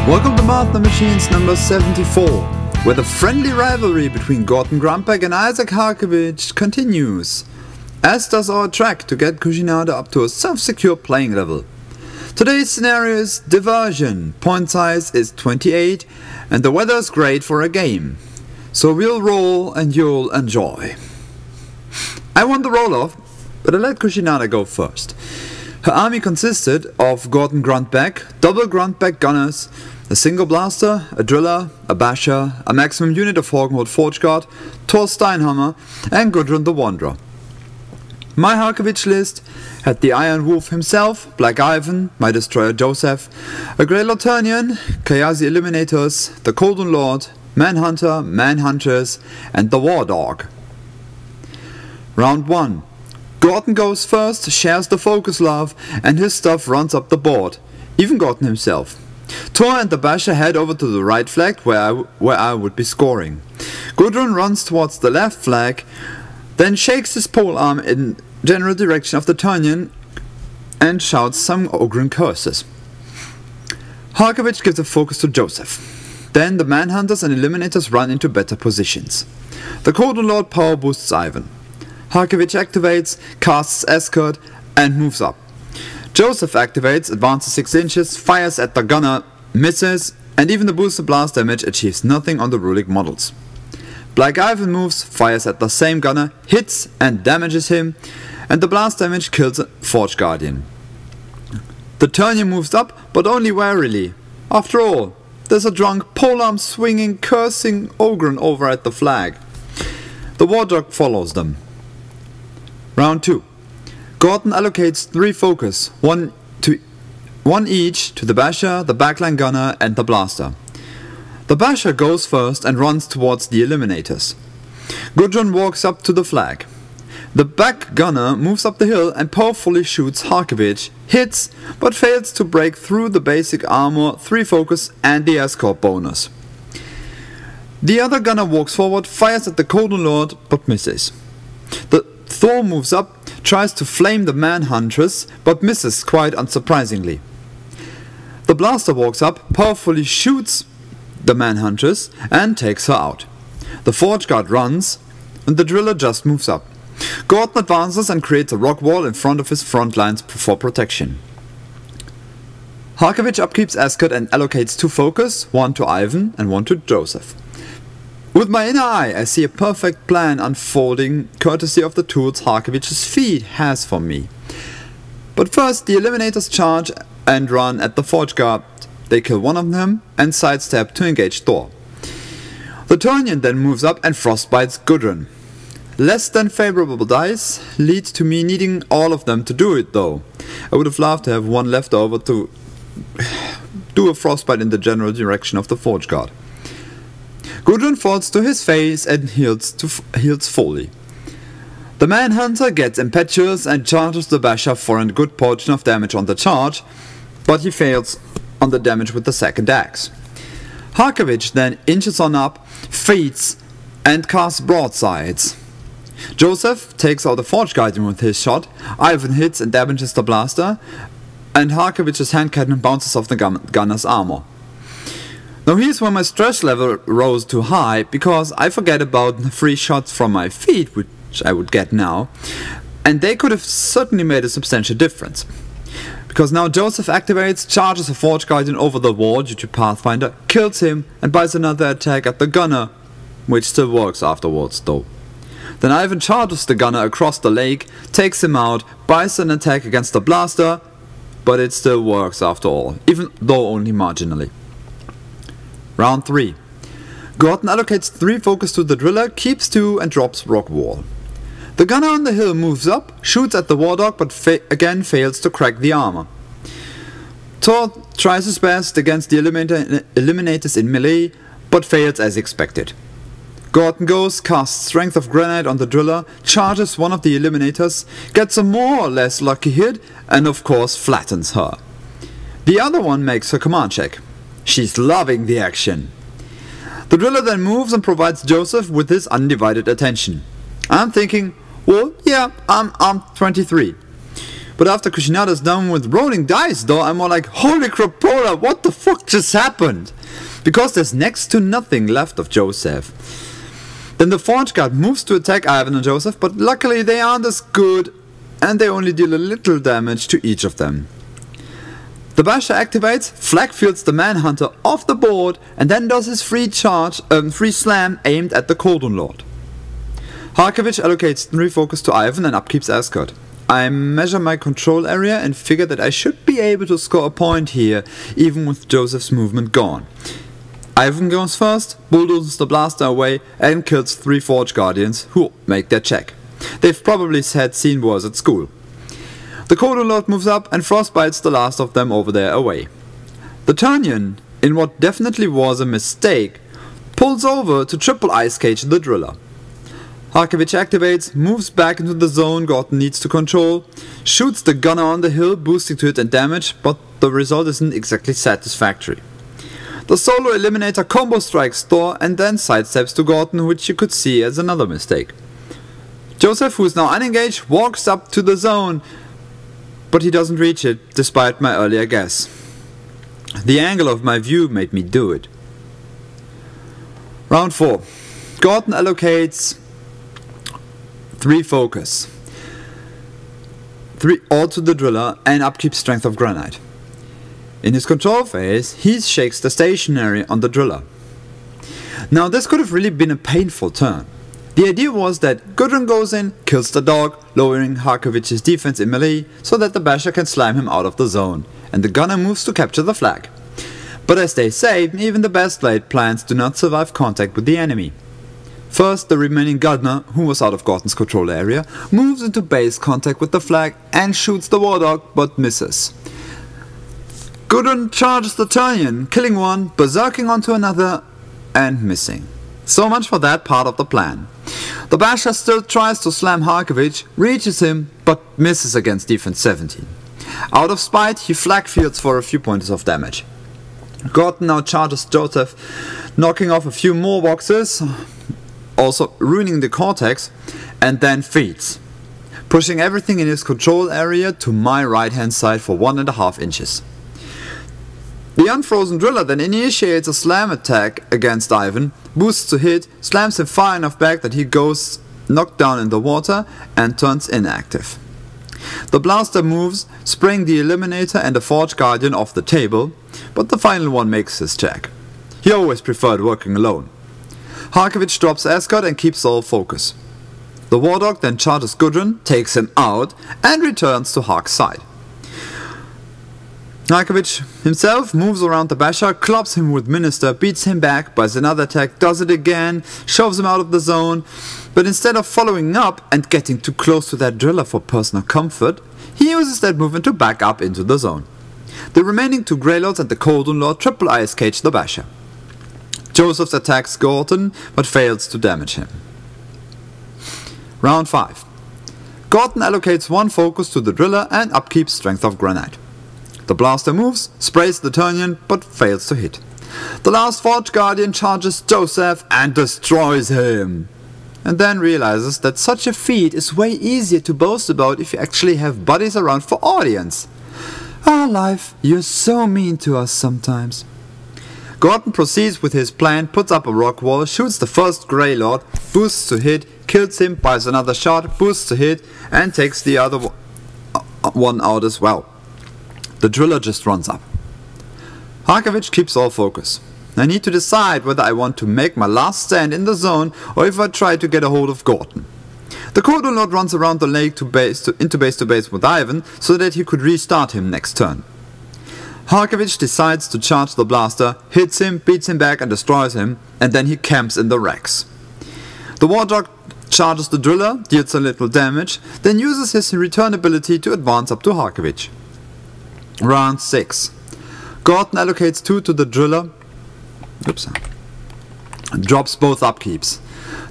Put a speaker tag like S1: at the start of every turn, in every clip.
S1: Welcome to M&tM Machines number 74, where the friendly rivalry between Gorten Grundback and Izak Harkevich continues, as does our track to get Kushinada up to a self-secure playing level. Today's scenario is Diversion, point size is 28 and the weather is great for a game. So we'll roll and you'll enjoy. I won the roll-off, but I let Kushinada go first. Her army consisted of Gorten Grundback, double Grundback gunners, a single blaster, a driller, a basher, a maximum unit of Harkevich Forge Guard, Thor Steinhammer and Gudrun the Wanderer. My Harkevich list had the Iron Wolf himself, Black Ivan, my destroyer Jozef, a Grey Loternian, Kayazi Eliminators, the Golden Lord, Manhunter, Manhunters and the War Dog. Round 1. Gorten goes first, shares the focus love, and his stuff runs up the board, even Gorten himself. Thor and the Basher head over to the right flank where I would be scoring. Gudrun runs towards the left flank, then shakes his pole arm in general direction of the Turnian and shouts some Ogren curses. Harkevich gives a focus to Jozef. Then the Manhunters and Eliminators run into better positions. The Golden Lord power boosts Ivan. Harkevich activates, casts Escort and moves up. Jozef activates, advances 6 inches, fires at the gunner, misses, and even the boosted blast damage achieves nothing on the Rulik models. Black Ivan moves, fires at the same gunner, hits and damages him, and the blast damage kills a Forge Guardian. The Turnian moves up, but only warily. After all, there's a drunk polearm swinging, cursing Ogren over at the flag. The War Dog follows them. Round 2. Gorten allocates 3 focus, one each to the Basher, the backline gunner and the blaster. The Basher goes first and runs towards the Eliminators. Gudrun walks up to the flag. The back gunner moves up the hill and powerfully shoots Harkevich, hits, but fails to break through the basic armor, 3 focus and the escort bonus. The other gunner walks forward, fires at the Golden Lord, but misses. The Thor moves up, tries to flame the Manhuntress, but misses quite unsurprisingly. The blaster walks up, powerfully shoots the Manhuntress and takes her out. The Forge Guard runs, and the driller just moves up. Gorten advances and creates a rock wall in front of his front lines for protection. Harkevich upkeeps Escort and allocates 2 focus, 1 to Ivan and 1 to Jozef. With my inner eye, I see a perfect plan unfolding, courtesy of the tools Harkevich's feet has for me. But first, the Eliminators charge and run at the Forge Guard. They kill one of them and sidestep to engage Thor. The Turnian then moves up and frostbites Gudrun. Less than favorable dice leads to me needing all of them to do it though. I would have loved to have one left over to do a frostbite in the general direction of the Forge Guard. Gudrun falls to his face and heals fully. The Manhunter gets impetuous and charges the Basher for a good portion of damage on the charge, but he fails on the damage with the second axe. Harkevich then inches on up, feeds and casts broadsides. Jozef takes out the Forge Guardian with his shot, Ivan hits and damages the blaster, and Harkevich's hand cannon bounces off the gunner's armor. Now here's where my stress level rose too high, because I forget about the 3 shots from my feet, which I would get now, and they could have certainly made a substantial difference. Because now Jozef activates, charges a Forge Guardian over the wall due to Pathfinder, kills him and buys another attack at the gunner, which still works afterwards though. Then Ivan charges the gunner across the lake, takes him out, buys an attack against the blaster, but it still works after all, even though only marginally. Round 3. Gorten allocates 3 focus to the driller, keeps 2 and drops rock wall. The gunner on the hill moves up, shoots at the War Dog but again fails to crack the armor. Thor tries his best against the Eliminators in melee, but fails as expected. Gorten goes, casts Strength of Granite on the driller, charges one of the Eliminators, gets a more or less lucky hit and of course flattens her. The other one makes her command check. She's loving the action. The driller then moves and provides Jozef with his undivided attention. I'm thinking, well, yeah, I'm 23. But after Kushinada's done with rolling dice though, I'm more like, holy crapola, what the fuck just happened? Because there's next to nothing left of Jozef. Then the Forge Guard moves to attack Ivan and Jozef, but luckily they aren't as good and they only deal a little damage to each of them. The Basher activates, flag fields the Manhunter off the board and then does his free slam aimed at the Cordon Lord. Harkevich allocates 3 focus to Ivan and upkeeps Ascot. I measure my control area and figure that I should be able to score a point here, even with Jozef's movement gone. Ivan goes first, bulldozes the blaster away and kills 3 Forge Guardians who make their check. They've probably had seen wars at school. The Cordon Lord moves up and frostbites the last of them over there away. The Turnian, in what definitely was a mistake, pulls over to triple ice cage the Driller. Harkevich activates, moves back into the zone Gorten needs to control, shoots the gunner on the hill, boosting to hit and damage, but the result isn't exactly satisfactory. The solo eliminator combo strikes Thor and then sidesteps to Gorten, which you could see as another mistake. Jozef, who is now unengaged, walks up to the zone, but he doesn't reach it, despite my earlier guess. The angle of my view made me do it. Round 4. Gorten allocates 3 focus, 3 all to the Driller and upkeep Strength of Granite. In his control phase, he shakes the stationary on the Driller. Now this could have really been a painful turn. The idea was that Gudrun goes in, kills the dog, lowering Harkevich's defense in melee so that the Basher can slam him out of the zone, and the gunner moves to capture the flag. But as they say, even the best laid plans do not survive contact with the enemy. First, the remaining gunner, who was out of Gorten's control area, moves into base contact with the flag and shoots the Wardog, but misses. Gudrun charges the Turnian, killing one, berserking onto another, and missing. So much for that part of the plan. The Basher still tries to slam Harkevich, reaches him, but misses against defense 17. Out of spite, he flag fields for a few points of damage. Gorten now charges Jozef, knocking off a few more boxes, also ruining the cortex, and then feeds, pushing everything in his control area to my right hand side for 1.5 inches. The unfrozen Driller then initiates a slam attack against Ivan, boosts to hit, slams him far enough back that he goes knocked down in the water and turns inactive. The blaster moves, spraying the Eliminator and the Forge Guardian off the table, but the final one makes his check. He always preferred working alone. Harkevich drops Ascot and keeps all focus. The Wardog then charges Gudrun, takes him out, and returns to Hark's side. Harkevich himself moves around the Basher, clubs him with Minister, beats him back, buys another attack, does it again, shoves him out of the zone, but instead of following up and getting too close to that Driller for personal comfort, he uses that movement to back up into the zone. The remaining 2 Greylords and the Cordon Lord triple ice cage the Basher. Jozef attacks Gorten, but fails to damage him. Round 5. Gorten allocates 1 focus to the Driller and upkeeps Strength of Granite. The blaster moves, sprays the Turnian, but fails to hit. The last Forge Guardian charges Jozef and destroys him. And then realizes that such a feat is way easier to boast about if you actually have buddies around for audience. Ah, life, you're so mean to us sometimes. Gorten proceeds with his plan, puts up a rock wall, shoots the first Greylord, boosts to hit, kills him, buys another shot, boosts to hit, and takes the other one out as well. The Driller just runs up. Harkevich keeps all focus. I need to decide whether I want to make my last stand in the zone or if I try to get a hold of Gorten. The Cordon Lord runs around the lake into base to base with Ivan so that he could restart him next turn. Harkevich decides to charge the blaster, hits him, beats him back and destroys him, and then he camps in the wrecks. The Wardog charges the Driller, deals a little damage, then uses his return ability to advance up to Harkevich. Round 6. Gorten allocates 2 to the Driller, drops both upkeeps.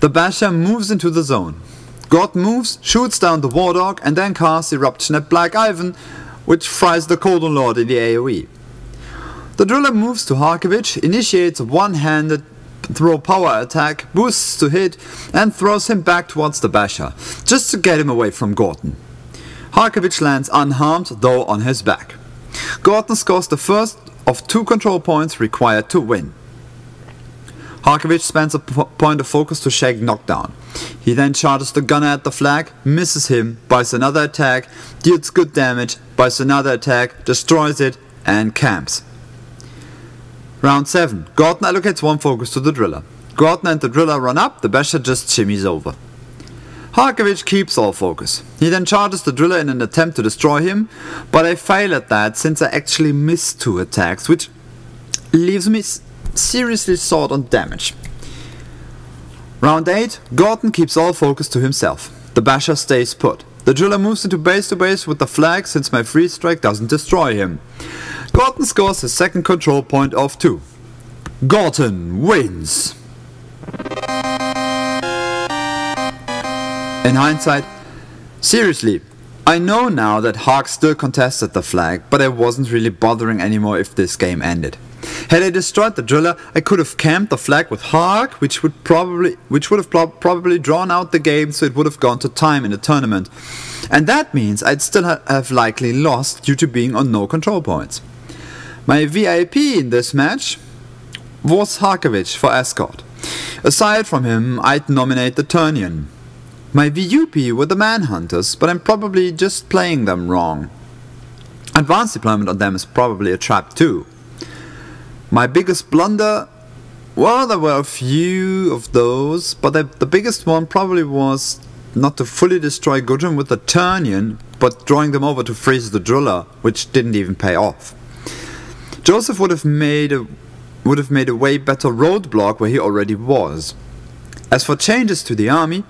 S1: The Basher moves into the zone. Gorten moves, shoots down the Wardog and then casts Eruption at Black Ivan, which fries the Cordon Lord in the AoE. The Driller moves to Harkevich, initiates a one-handed throw power attack, boosts to hit and throws him back towards the Basher, just to get him away from Gorten. Harkevich lands unharmed, though on his back. Gorten scores the first of 2 control points required to win. Harkevich spends a point of focus to shake knockdown. He then charges the gunner at the flag, misses him, buys another attack, deals good damage, buys another attack, destroys it, and camps. Round 7. Gorten allocates 1 focus to the driller. Gorten and the driller run up, the basher just shimmies over. Harkevich keeps all focus. He then charges the driller in an attempt to destroy him, but I fail at that since I actually miss 2 attacks, which leaves me seriously short on damage. Round 8. Gorten keeps all focus to himself. The basher stays put. The driller moves into base to base with the flag since my freeze strike doesn't destroy him. Gorten scores his second control point of 2. Gorten wins! In hindsight, seriously, I know now that Hark still contested the flag, but I wasn't really bothering anymore if this game ended. Had I destroyed the driller, I could have camped the flag with Hark, which would have probably drawn out the game, so it would have gone to time in the tournament. And that means I'd still have likely lost due to being on no control points. My VIP in this match was Harkevich for escort. Aside from him, I'd nominate the Turnian. My VUP were the Manhunters, but I'm probably just playing them wrong. Advanced deployment on them is probably a trap too. My biggest blunder, well, there were a few of those, but the biggest one probably was not to fully destroy Gudrun with the Turnian, but drawing them over to freeze the driller, which didn't even pay off. Jozef would have made a way better roadblock where he already was. As for changes to the army,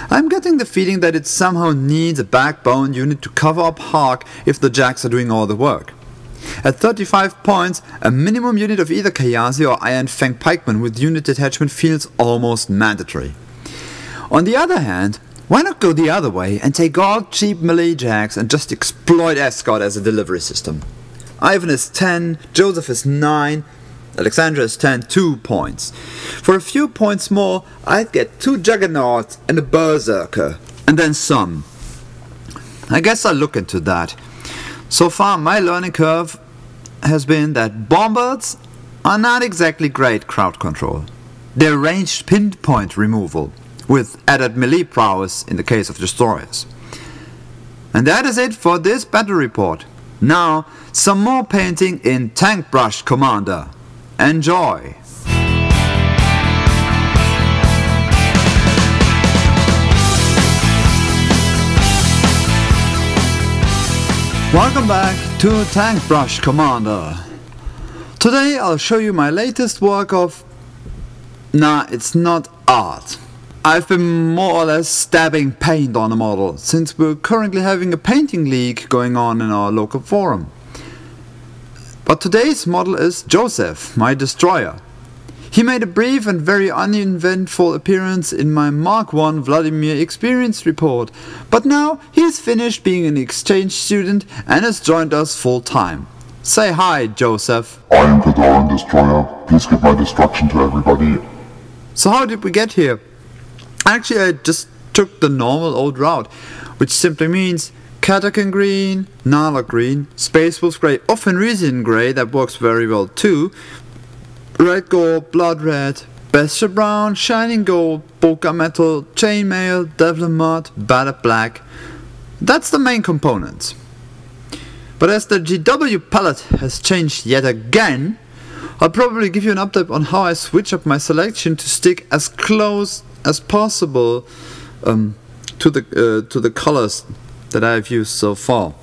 S1: I'm getting the feeling that it somehow needs a backbone unit to cover up Hark if the Jacks are doing all the work. At 35 points, a minimum unit of either Kayasi or Iron Fang Pikeman with unit detachment feels almost mandatory. On the other hand, why not go the other way and take all cheap melee Jacks and just exploit Escort as a delivery system? Ivan is 10, Jozef is 9, Alexandra is 10, 2 points. For a few points more, I'd get 2 Juggernauts and a Berserker, and then some. I guess I'll look into that. So far, my learning curve has been that bombards are not exactly great crowd control. They're ranged pinpoint removal, with added melee prowess in the case of destroyers. And that is it for this battle report. Now, some more painting in Tank Brush Commander. Enjoy! Welcome back to Tank Brush Commander. Today I'll show you my latest work of... Nah, it's not art. I've been more or less stabbing paint on a model, since we're currently having a painting league going on in our local forum. But today's model is Jozef, my destroyer. He made a brief and very uneventful appearance in my Mark I Vladimir experience report, but now he's finished being an exchange student and has joined us full time. Say hi, Jozef.
S2: I am Kadoran Destroyer. Please give my destruction to everybody.
S1: So how did we get here? Actually, I just took the normal old route, which simply means Katakan green, Nala green, Space Wolf grey, or Fenrisian grey, that works very well too, red gold, blood red, Bestia brown, shining gold, Bolka metal, chainmail, Devlin mud, battered black. That's the main components. But as the GW palette has changed yet again, I'll probably give you an update on how I switch up my selection to stick as close as possible to the colors that I've used so far.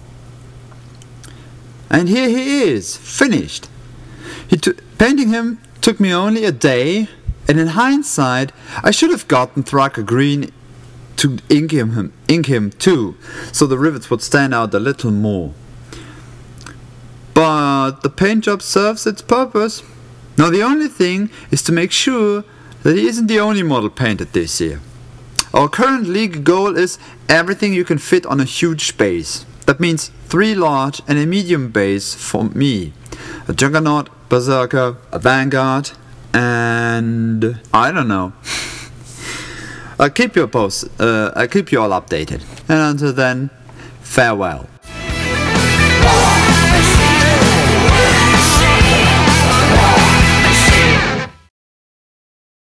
S1: And here he is, finished. Painting him took me only a day, and in hindsight I should have gotten Thraka green to ink him too, so the rivets would stand out a little more. But the paint job serves its purpose. Now the only thing is to make sure that he isn't the only model painted this year. Our current league goal is everything you can fit on a huge base. That means 3 large and a medium base for me. A Juggernaut, Berserker, a Vanguard, and I don't know. I'll keep you all updated. And until then, Farewell.